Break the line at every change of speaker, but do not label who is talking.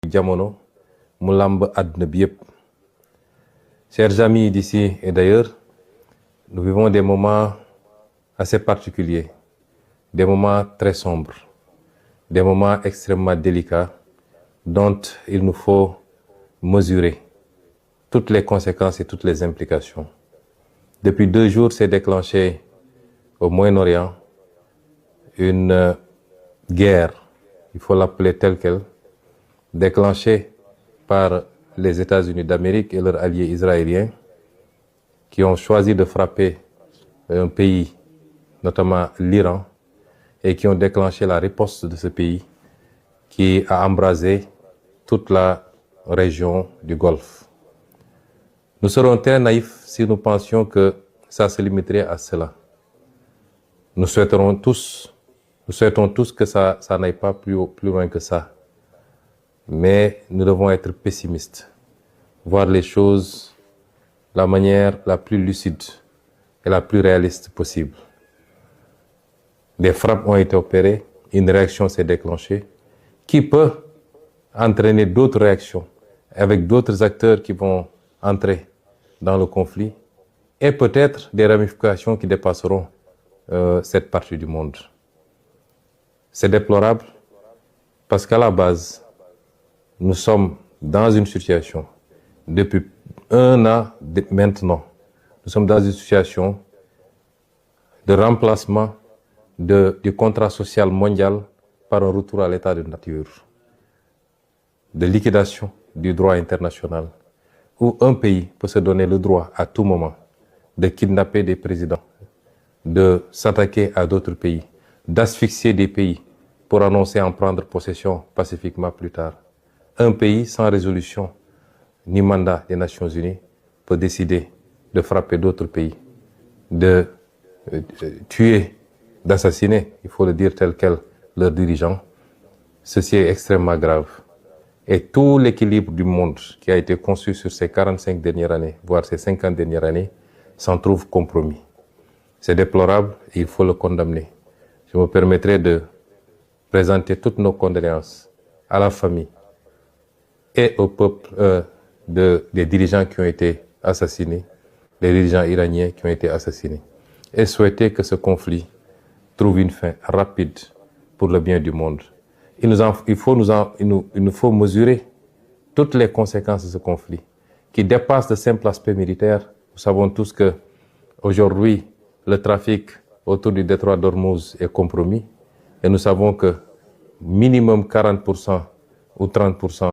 jamono mu làmb àdduna bi yépp. Chers amis d'ici et d'ailleurs, nous vivons des moments assez particuliers, des moments très sombres, des moments extrêmement délicats dont il nous faut mesurer toutes les conséquences et toutes les implications. Depuis 2 jours, s'est déclenché au Moyen-Orient une guerre, il faut l'appeler telle quelle, déclenchée par les États-Unis d'Amérique et leurs alliés israéliens qui ont choisi de frapper un pays, notamment l'Iran, et qui ont déclenché la riposte de ce pays qui a embrasé toute la région du Golfe. Nous serons très naïfs si nous pensions que ça se limiterait à cela. Nous souhaitons tous que ça n'aille pas plus loin que ça. Mais nous devons être pessimistes, voir les choses de la manière la plus lucide et la plus réaliste possible. Des frappes ont été opérées, une réaction s'est déclenchée, qui peut entraîner d'autres réactions avec d'autres acteurs qui vont entrer dans le conflit et peut-être des ramifications qui dépasseront cette partie du monde. C'est déplorable parce qu'à la base, nous sommes dans une situation, depuis 1 an maintenant, nous sommes dans une situation de remplacement du contrat social mondial par un retour à l'état de nature, de liquidation du droit international, où un pays peut se donner le droit à tout moment de kidnapper des présidents, de s'attaquer à d'autres pays, d'asphyxier des pays pour annoncer en prendre possession pacifiquement plus tard. Un pays sans résolution ni mandat des Nations Unies peut décider de frapper d'autres pays, de tuer, d'assassiner, il faut le dire tel quel, leurs dirigeants. Ceci est extrêmement grave. Et tout l'équilibre du monde qui a été conçu sur ces 45 dernières années, voire ces 50 dernières années, s'en trouve compromis. C'est déplorable et il faut le condamner. Je me permettrai de présenter toutes nos condoléances à la famille et au peuple des dirigeants qui ont été assassinés, les dirigeants iraniens qui ont été assassinés, et souhaiter que ce conflit trouve une fin rapide pour le bien du monde. Il nous faut mesurer toutes les conséquences de ce conflit, qui dépasse le simple aspect militaire. Nous savons tous que aujourd'hui, le trafic autour du détroit d'Ormuz est compromis, et nous savons que minimum 40% ou 30%